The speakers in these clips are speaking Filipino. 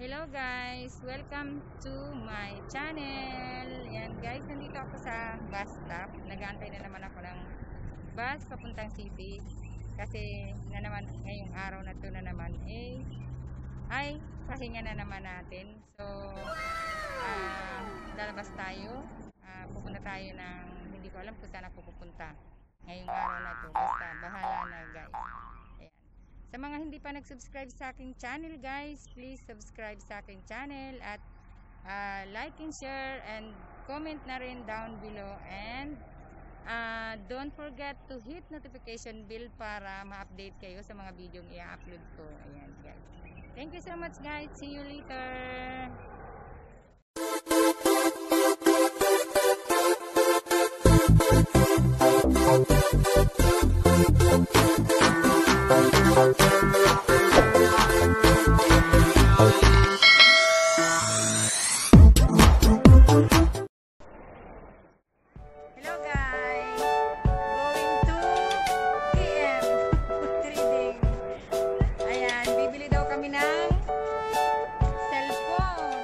Hello guys! Welcome to my channel! Ayan guys, nandito ako sa bus stop. Nag-aantay na naman ako ng bus papuntang city. Kasi na naman, ngayong araw na to na naman ay pahinga na naman natin. So, lalabas tayo. Pupunta tayo ng, hindi ko alam kung saan ako pupunta. Ngayong araw na to. Basta, bahala na guys. Sa mga hindi pa nag-subscribe sa aking channel guys, please subscribe sa aking channel at like and share and comment na rin down below, and don't forget to hit notification bell para ma-update kayo sa mga video i-upload ko. Ayan guys. Thank you so much guys. See you later. Hello guys, going to PM trading. Ayan, bibili daw kami ng cellphone.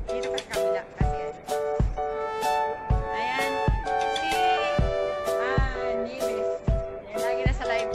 Dito ka sa kabila kasi ayan, si Nilis. Ayan, lagi na sa live.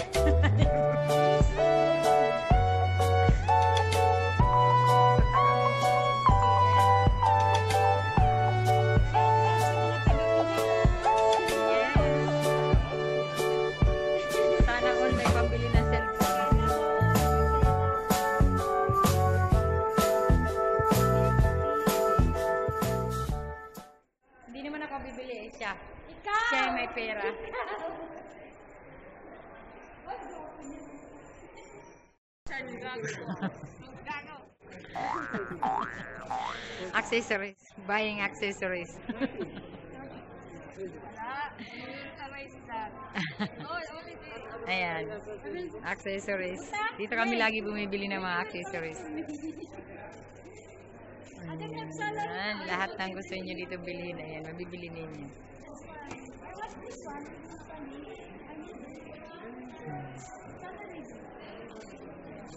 Hindi naman ako bibili, siya. Siya ay may pera. Accessories. Buying accessories. Ayan. Accessories. Dito kami lagi bumibili ng mga accessories. Ayan. Lahat ng gusto niyo dito bilhin. Ayan. Mabibili ninyo.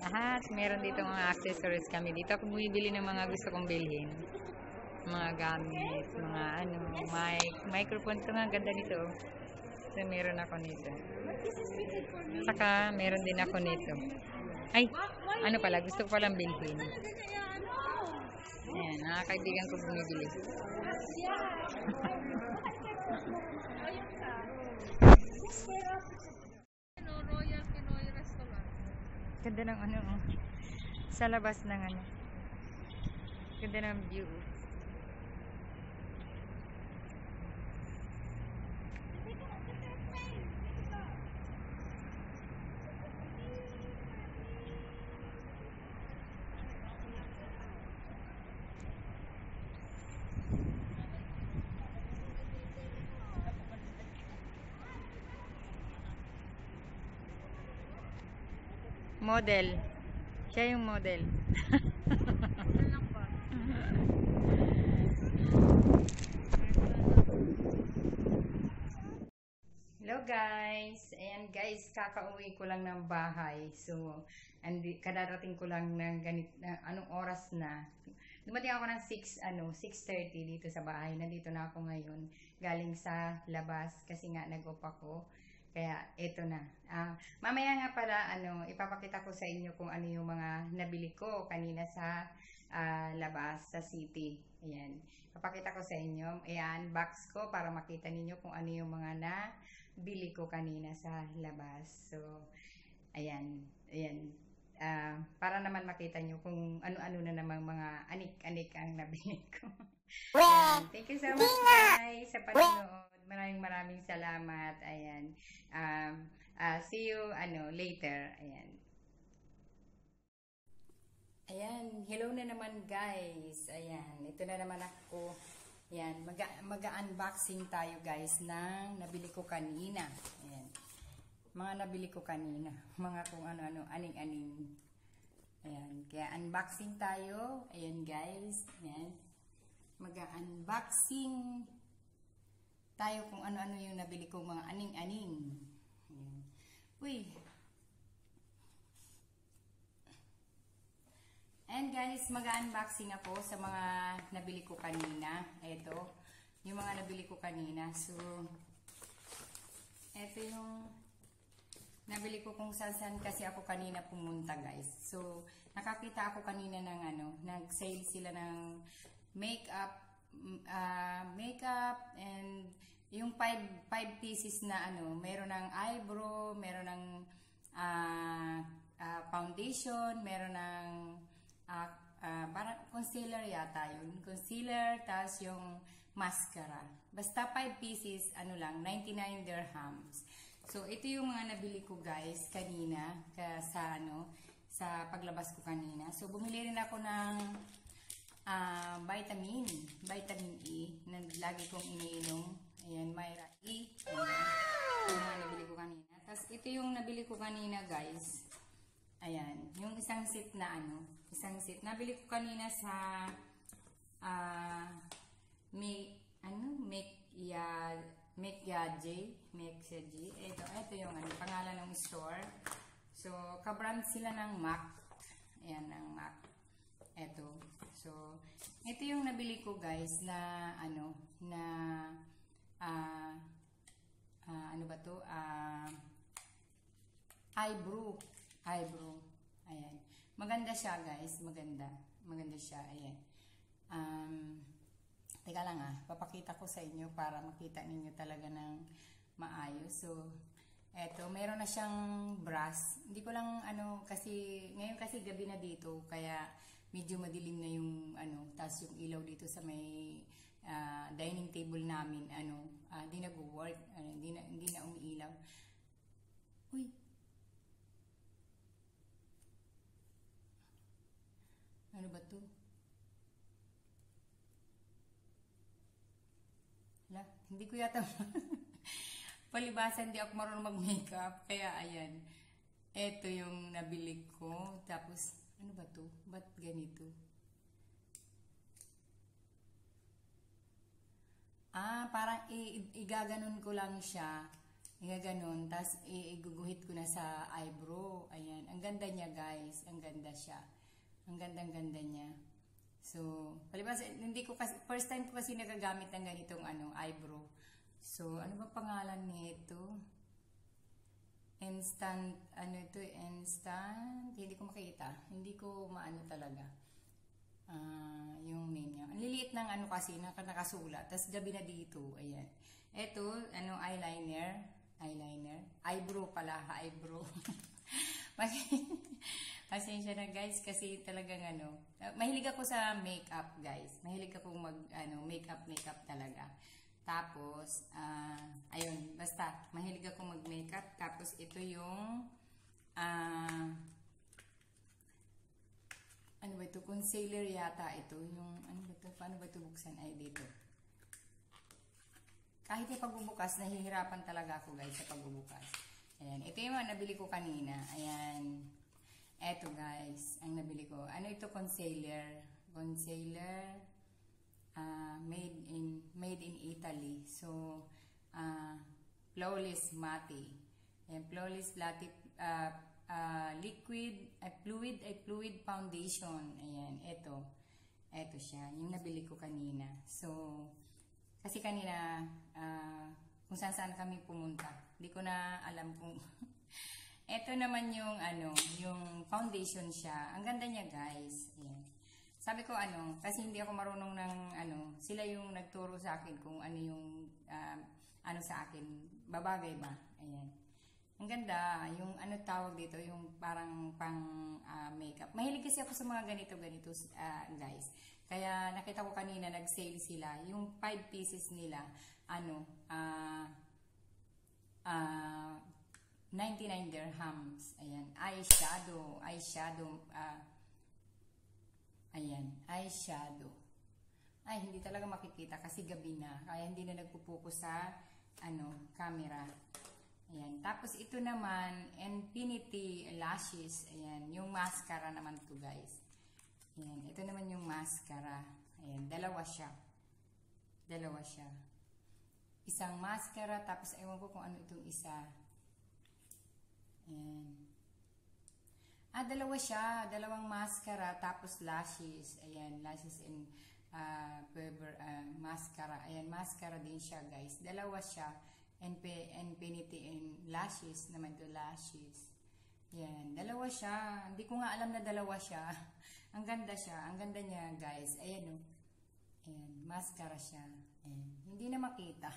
Lahat. Meron dito mga accessories kami. Dito ako bumibili ng mga gusto kong bilhin. Mga gamit. Mga ano. Microphone. Ito nga. Ganda nito. So, meron ako nito. Saka, meron din ako nito. Ay, ano pala, gusto ko palang bilhin. Ayan, mga kaibigan ko bumibili. Ganda ng ano, sa labas ng ano. Ganda ng view. Model. Siya yung model. Hello guys. Ayan guys, kakauwi ko lang ng bahay. So, kadarating ko lang ng anong oras na. Dumating ako ng 6:30 dito sa bahay. Nandito na ako ngayon. Galing sa labas kasi nga nag-off ako. Kaya ito na. Mamaya nga pala ipapakita ko sa inyo kung ano yung mga nabili ko kanina sa labas sa city. Ayan. Ipapakita ko sa inyo. Ayan, box ko para makita ninyo kung ano yung mga nabili ko kanina sa labas. So, ayan. Ayan. Para naman makita nyo kung ano-ano na namang mga anik-anik ang nabili ko. Ayan. Thank you so much guys sa panonood. Maraming salamat. Ayan. See you later. Ayan. Ayan. Hello na naman guys. Ayan. Ito na naman ako. Ayan. Mag-unboxing tayo guys ng nabili ko kanina. Ayan. Mga nabili ko kanina. Mga kung ano-ano. Aning-aning. Ayan. Kaya unboxing tayo. Ayan guys. Ayan. Mag-unboxing tayo kung ano-ano yung nabili kong mga aning-aning. Uy. And guys, mag-unboxing ako sa mga nabili ko kanina. Ito, yung mga nabili ko kanina. So, ito yung nabili ko kung saan kasi ako kanina pumunta, guys. So, nakakita ako kanina ng nag-sale sila ng makeup and yung 5 pieces na meron ng eyebrow, meron ng foundation, meron ng parang concealer yata yun. Concealer, tas yung mascara. Basta 5 pieces, lang, 99 dirhams. So, ito yung mga nabili ko guys kanina sa paglabas ko kanina. So, bumili rin ako ng vitamin E na lagi kong iniinom. Ayan, Myra E. Ayan. Yung mga nabili ko kanina. Tapos, ito yung nabili ko kanina guys. Ayan, yung isang set na isang set. Nabili ko kanina sa Make Ito yung pangalan ng store. So, kabrand sila ng MAC. Ayan, ng MAC. Ito. So, ito yung nabili ko guys na eyebrow. Ayan. Maganda siya guys. Maganda siya. Ayan. Teka lang papakita ko sa inyo para makita ninyo talaga ng maayos. So, eto, meron na siyang brush. Hindi ko lang kasi, ngayon kasi gabi na dito, kaya medyo madilim na yung tas yung ilaw dito sa may dining table namin, hindi nag-work, hindi na umiilaw. Uy! Ano ba to? Hindi ko yata palibasan, di ako marunong mag-makeup. Kaya ayan. Ito yung nabili ko. Tapos, ano ba to? Ba't ganito? Parang igaganon ko lang siya. Igaganon. Tapos, iguguhit ko na sa eyebrow. Ayan. Ang ganda niya guys. Ang ganda siya. Ang gandang-ganda niya. So, palibas, hindi ko kasi, first time ko kasi nagagamit ng ganitong eyebrow. So, ano ba pangalan nito? Instant, instant, hindi ko makita. Hindi ko maano talaga. Yung name niya. Ang liliit ng kasi, nakasulat. Tapos gabi na dito, ayan. Ito, eyeliner. Eyebrow pala, eyebrow. Pasensya na guys kasi talagang mahilig ako sa makeup guys. Mahilig ako makeup talaga. Tapos ayun, basta mahilig ako mag-makeup. Tapos ito yung ano ba ito? Concealer yata ito. Yung ano ba ito? Paano ba ito buksan? Ay dito. Kahit yung pagbubukas, nahihirapan talaga ako guys sa pagbubukas. Ayan, ito yung nabili ko kanina. Ayan. Eto guys, ang nabili ko. Ano ito? Concealer. Made in Italy. So, Flawless Matte. Ayan, Flawless Matte fluid foundation. Ayan, ito. Ito siya. Yung nabili ko kanina. So, kasi kanina, kung saan kami pumunta. Hindi ko na alam kung... Ito naman yung yung foundation siya. Ang ganda niya, guys. Ayan. Sabi ko kasi hindi ako marunong ng sila yung nagturo sa akin kung ano yung sa akin, babagay ba. Ayan. Ang ganda, yung tawag dito, yung parang pang makeup. Mahilig kasi ako sa mga ganito guys. Kaya nakita ko kanina nag-sale sila. Yung 5 pieces nila 99 dirhams. Ayan, eyeshadow. Ayan, eyeshadow. Ay, hindi talaga makikita kasi gabi na. Kaya hindi na nagpupokus sa camera. Ayan, tapos ito naman, Infinity Lashes. Ayan, yung mascara naman to guys. Ayan, ito naman yung mascara. Ayan, dalawa siya. Isang mascara, tapos ewan ko kung ano itong isa. Ayan. Dalawa siya. Dalawang mascara, tapos lashes. Ayan, lashes and mascara. Ayan, mascara din siya, guys. Dalawa siya. Infinity and lashes naman to lashes. Ayan, dalawa siya. Hindi ko nga alam na dalawa siya. Ang ganda siya. Ang ganda niya, guys. Ayan, oh. Ayan, mascara siya. Ayan. Hindi na makita.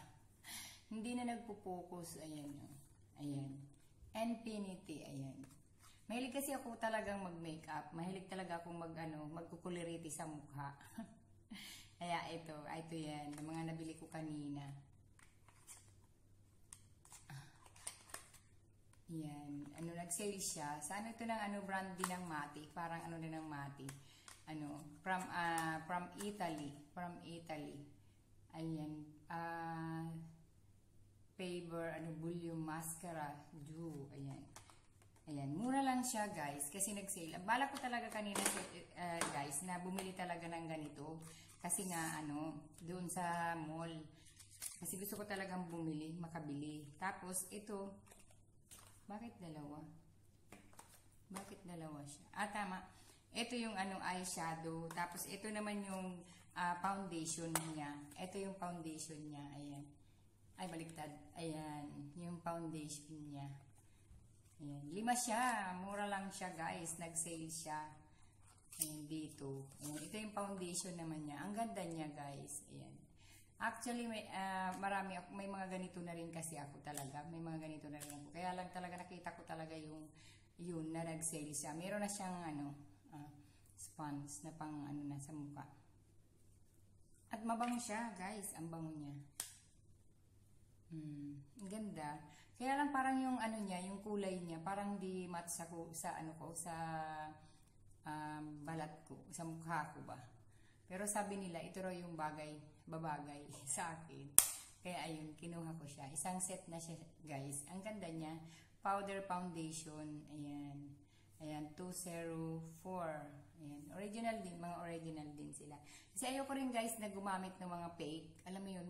Hindi na nagpo-focus. Ayan, oh. Ayan. Infinity. Ayan. Mahilig kasi ako talagang mag-makeup. Mahilig talaga akong magkukuliriti sa mukha. Kaya ito yan. Yung mga nabili ko kanina. Yan. Nag-sale siya. Saan ito ng brand din ng Mati? Parang din ng Mati. From Italy. From Italy. Ayan. Favor, volume mascara. Dew. Ayan. Ayan, mura lang siya, guys, kasi nag-sale. Bala ko talaga kanina, guys, na bumili talaga ng ganito. Kasi nga, doon sa mall. Kasi gusto ko talagang bumili, makabili. Tapos, ito, bakit dalawa? Bakit dalawa siya? Tama. Ito yung eyeshadow. Tapos, ito naman yung foundation niya. Ito yung foundation niya. Ayan. Ay, baliktad. Ayan, yung foundation niya. Ayan. 5 siya. Mura lang siya, guys. Nag-sale siya. Ayan, dito. Ayan. Ito yung foundation naman niya. Ang ganda niya, guys. Ayan. Actually, may mga ganito na rin kasi ako talaga. May mga ganito na rin ako. Kaya lang talaga nakita ko talaga yun na nag-sale siya. Meron na siyang sponge na pang na sa mukha. At mabango siya, guys. Ang bango niya. Ang ganda. Kaya lang parang yung niya, yung kulay niya, parang di match ako sa sa balat ko, sa mukha ko ba. Pero sabi nila, ito raw yung babagay sa akin. Kaya ayun, kinuha ko siya. Isang set na siya, guys. Ang ganda niya. Powder foundation. Ayan. Ayan, 204. Ayan. Original din, mga original din sila. Kasi ayoko rin, guys, na gumamit ng mga fake. Alam mo yun,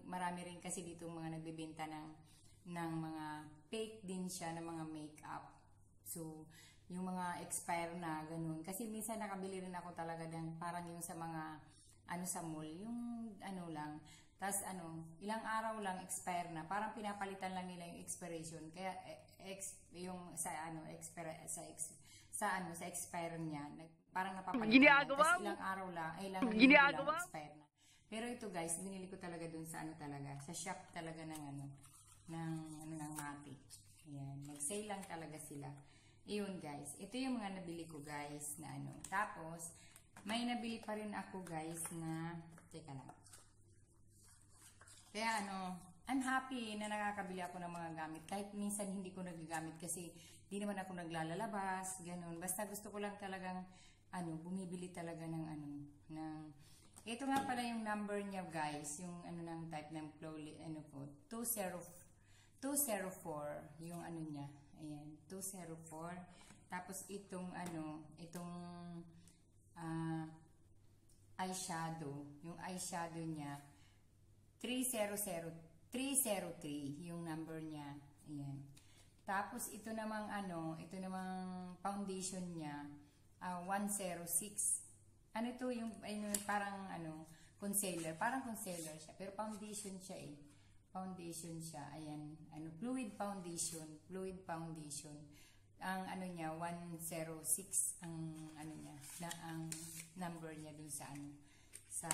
marami rin kasi dito mga nagbebenta ng mga fake din siya ng mga makeup. So, yung mga expire na ganun. Kasi minsan nakabili rin ako talaga ng parang yung sa mga sa mall, yung lang. Tapos ilang araw lang expire na. Parang pinapalitan lang nila yung expiration. Kaya yung sa expire niya, parang napapalitan. Tapos ilang araw lang, ilang lang expire na. Pero ito, guys, binili ko talaga dun sa talaga, sa shop talaga ng ng Mati. Ayan, nag-sale lang talaga sila. Iyon, guys. Ito yung mga nabili ko, guys, na Tapos, may nabili pa rin ako, guys, na, teka lang. Kaya I'm happy na nakakabili ako ng mga gamit. Kahit minsan hindi ko nagagamit kasi di naman ako naglalabas, ganun. Basta gusto ko lang talagang, bumibili talaga ng ito nga pala yung number niya, guys. Yung ng type ng Flawless, 204 yung niya. Ayan, 204. Tapos itong eyeshadow. Yung eyeshadow niya 303 yung number niya. Ayan. Tapos ito namang foundation niya 106. Ito yung parang concealer, parang concealer siya, pero foundation siya eh. Foundation siya. Ayan, fluid foundation. Ang niya 106 ang niya, ang number niya dun sa sa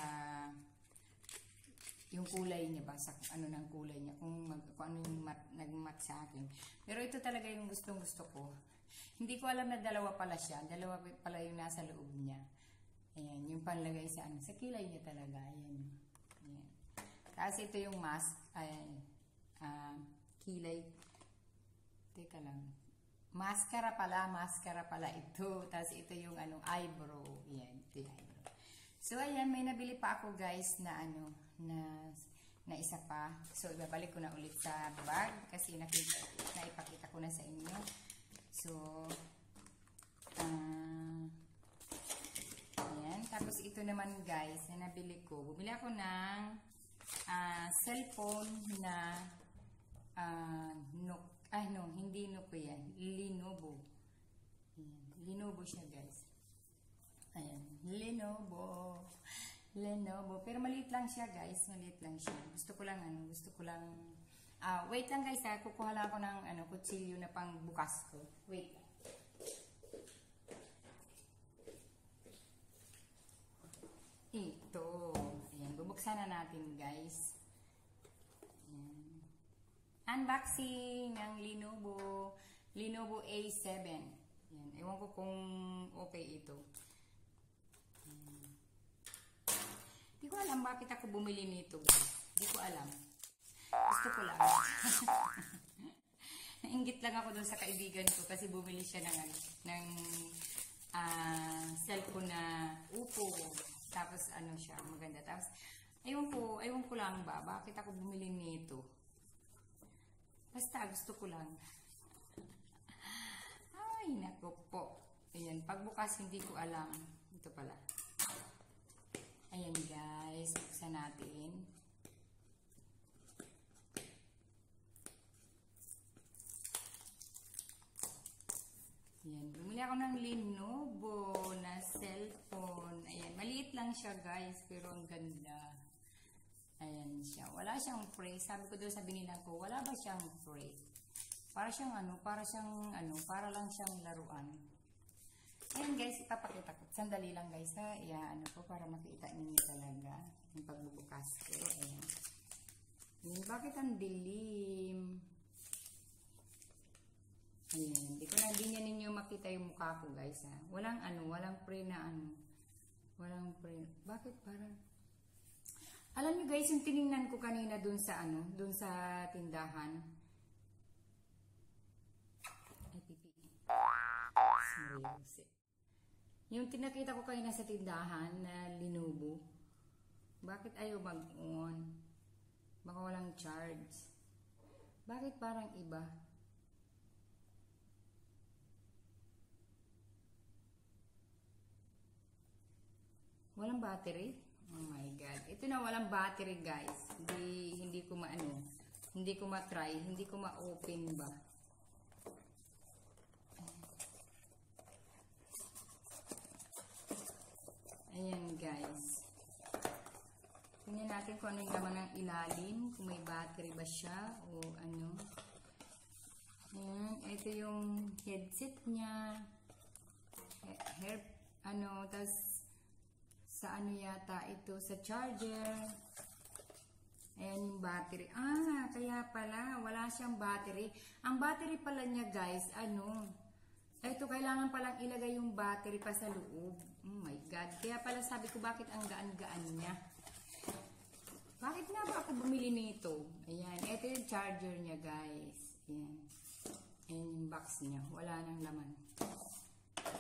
yung kulay niya ba, sa ng kulay niya, kung ano yung nag-match sa akin. Pero ito talaga yung gustong-gusto ko. Hindi ko alam na dalawa pala siya. Dalawa pala yung nasa loob niya. Ayan, yung panlagay sa sa kilay niya talaga. Ayan. Ayan. Tapos ito yung mask. Ayan. Kilay. Teka lang. Mascara pala ito. Tapos ito yung eyebrow. Ayan, ito yung eyebrow. So, ayan, may nabili pa ako, guys, na na isa pa. So, ibabalik ko na ulit sa bag kasi naipakita ko na sa inyo. So, ayan. Tapos, ito naman, guys, na nabili ko. Bumili ako ng cellphone na Nook. Ay, no, hindi Nook yan. Lenovo. Lenovo. Pero maliit lang siya, guys. Maliit lang siya. Gusto ko lang, wait lang, guys, ha. Kukuha lang ako ng, kutsilyo na pang bukas ko. Wait lang. Ito. Ayan, bubuksan na natin, guys. Ayan. Unboxing ng Lenovo A7. Ayan. Ewan ko kung okay ito. Hindi ko alam bakit ako bumili nito, guys. Hindi ko alam. Gusto ko lang. Nainggit lang ako dun sa kaibigan ko kasi bumili siya ng cellphone na Oppo. Tapos siya, maganda. Tapos, ewan ko lang ba, bakit ako bumili nito? Basta, gusto ko lang. Ay, naku po. Ayan, pagbukas, hindi ko alam. Ito pala. Ayan, guys, buksan natin. Ayan, bumili ako ng Lenovo na cellphone. Ayan, maliit lang siya, guys, pero ang ganda. Ayan siya. Wala siyang frame. Sabi ko doon sa binila ko, wala ba siyang frame? Para lang siyang laruan. Ayan, guys, ipapakita ko. Sandali lang, guys, ha. Para makita ninyo talaga yung pagbubukas ko. Ayan. Ayan, bakit ang dilim? Ayan, hindi niya ninyo makita yung mukha ko, guys, ha. Walang frame na Walang frame. Bakit parang... Alam niyo, guys, yung tiningnan ko kanina dun sa tindahan. Ay, pipi. Seryoso. Yung tinakita ko kanina sa tindahan na Lenovo. Bakit ayaw mag-on? Baka walang charge. Bakit parang iba? Walang battery? Oh my God. Ito na walang battery, guys. Hindi ko ma-try, hindi ko ma-open ba. Ayan, guys. Tingnan natin kung ano yung laman ng ilalim, kung may battery ba siya o ano. Ayan, ito yung headset niya. Tas sa yata ito, sa charger. Ayan yung battery. Kaya pala, wala siyang battery. Ang battery pala niya, guys, ito, kailangan palang ilagay yung battery pa sa loob. Oh my God. Kaya pala sabi ko, bakit ang gaan-gaan niya? Bakit nga ba ako bumili nito? Ayan, ito yung charger niya, guys. Ayan. Ayan yung box niya. Wala nang laman.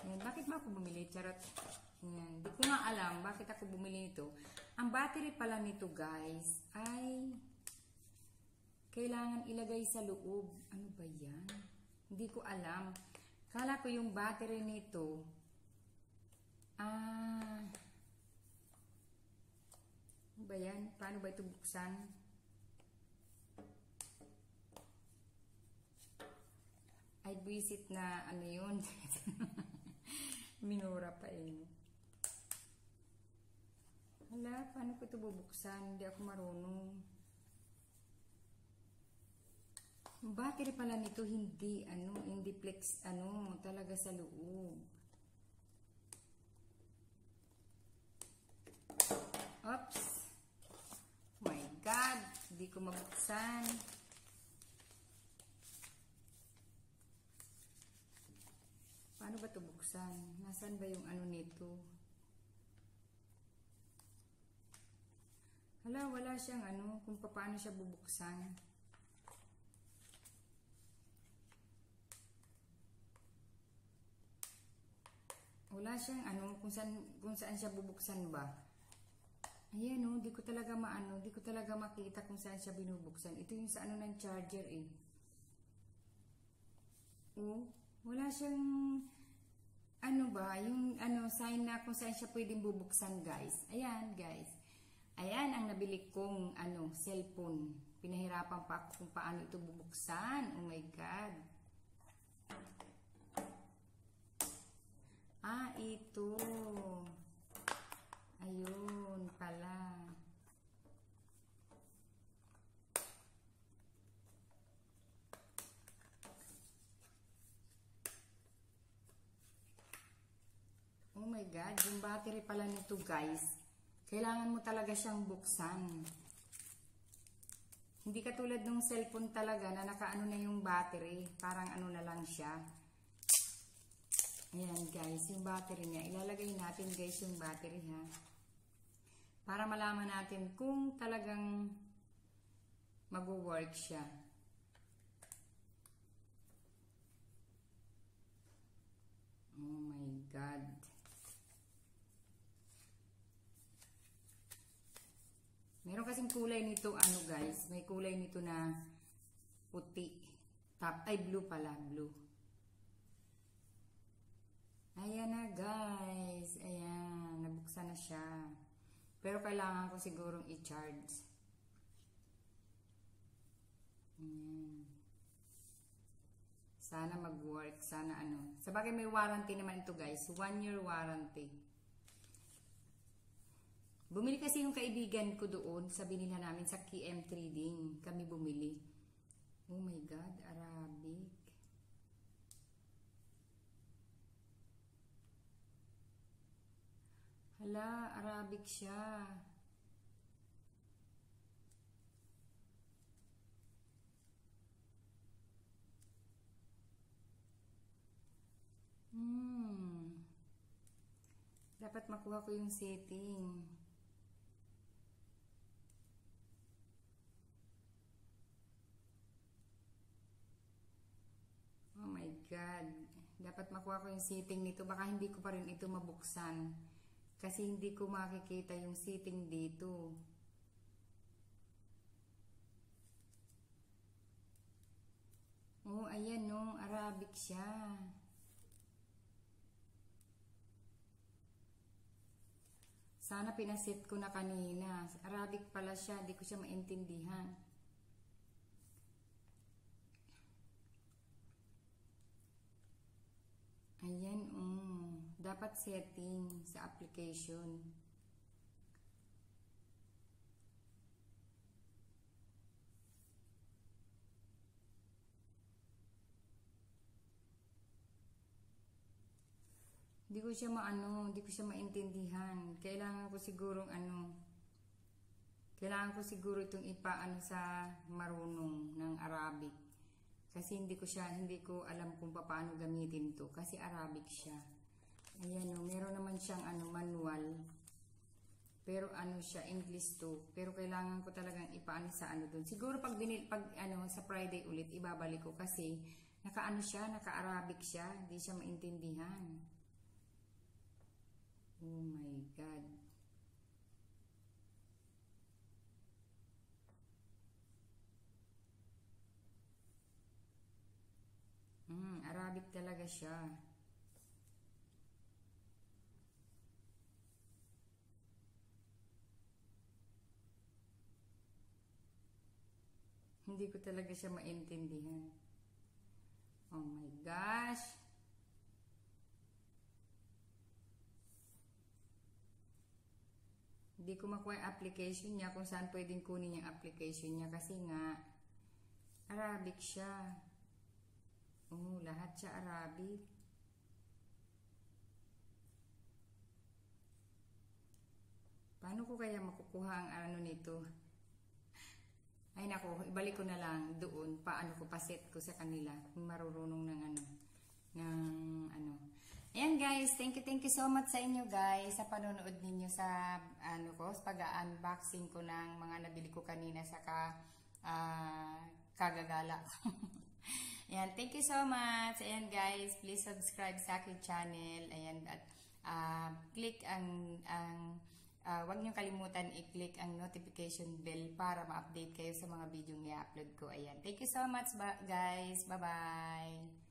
Ayan, bakit ba ako bumili? Charot. Ayan. Di ko nga alam bakit ako bumili nito. Ang battery pala nito, guys, ay kailangan ilagay sa loob. Ano ba yan? Hindi ko alam. Kala ko yung battery nito, ano ba yan? Paano ba ito buksan? Ay, visit na yun. Minura pa Hala, paano ko ito bubuksan? Hindi ako marunong. Battery pala nito, hindi flex, talaga sa loob. Oops. My God, hindi ko mabuksan. Paano ba ito buksan? Nasaan ba yung nito? Hala, wala siyang kung paano siya bubuksan. Wala siyang kung saan siya bubuksan ba. Ayan di ko talaga hindi ko talaga makita kung saan siya binubuksan. Ito yung sa ng charger wala siyang yung sign na kung saan siya pwedeng bubuksan, guys. Ayan, guys. Ayan ang nabili kong cellphone. Pinahirapan pa ako kung paano ito bubuksan. Oh my God. Ito. Ayun pala. Oh my God, yung battery pala nito guys, kailangan mo talaga siyang buksan. Hindi katulad ng cellphone talaga na nakaano na yung battery, parang ano na lang siya. Ayan guys, yung battery niya, ilalagay natin guys yung battery ha. Para malaman natin kung talagang mag-work siya. Oh my God. Meron kasing kulay nito, ano guys, may kulay nito na puti. Ay, blue pala, blue. Ayan na guys, ayan, nabuksan na siya. Pero kailangan ko sigurong i-charge. Ayan. Sana mag-work, sana ano. Sabagay may warranty naman ito guys, 1-year warranty. Bumili kasi yung kaibigan ko doon sa binila namin sa KM Trading. Kami bumili. Oh my God, Arabic. Hala, Arabic siya. Dapat makuha ko yung setting. Oh my God. Dapat makuha ko yung setting nito. Baka hindi ko pa rin ito mabuksan. Kasi hindi ko makikita yung setting dito. Oh, ayan no. Arabic siya. Sana pinaset ko na kanina. Arabic pala siya. Hindi ko siya maintindihan. Ayan, dapat setting sa application. Hindi ko siya hindi ko siya maintindihan. Kailangan ko siguro itong ipaano sa marunong ng Arabic. Kasi hindi ko alam kung paano gamitin to. Kasi Arabic siya. Ayan o, meron naman siyang manual. Pero siya, English to. Pero kailangan ko talagang ipaano sa doon. Siguro pag sa Friday ulit, ibabalik ko. Kasi naka-Arabic siya. Hindi siya maintindihan. Oh my God. Arabic talaga siya. Hindi ko talaga siya maintindihan. Oh my gosh. Hindi ko makuha yung application niya kung saan pwedeng kunin yung application niya kasi nga Arabic siya. Oh, lahat siya Arabic. Paano ko kaya makukuha ang nito? Ay nako, ibalik ko na lang doon. Paano ko paset ko sa kanila kung marurunong ng Ayan guys, thank you so much sa inyo guys sa panonood ninyo sa pag-unboxing ko ng mga nabili ko kanina sa kagagala. Ayan, thank you so much. Ayan guys, please subscribe sa aking channel. Ayan, at click huwag niyong kalimutan i-click ang notification bell para ma-update kayo sa mga video na i-upload ko. Ayan, thank you so much guys. Bye-bye.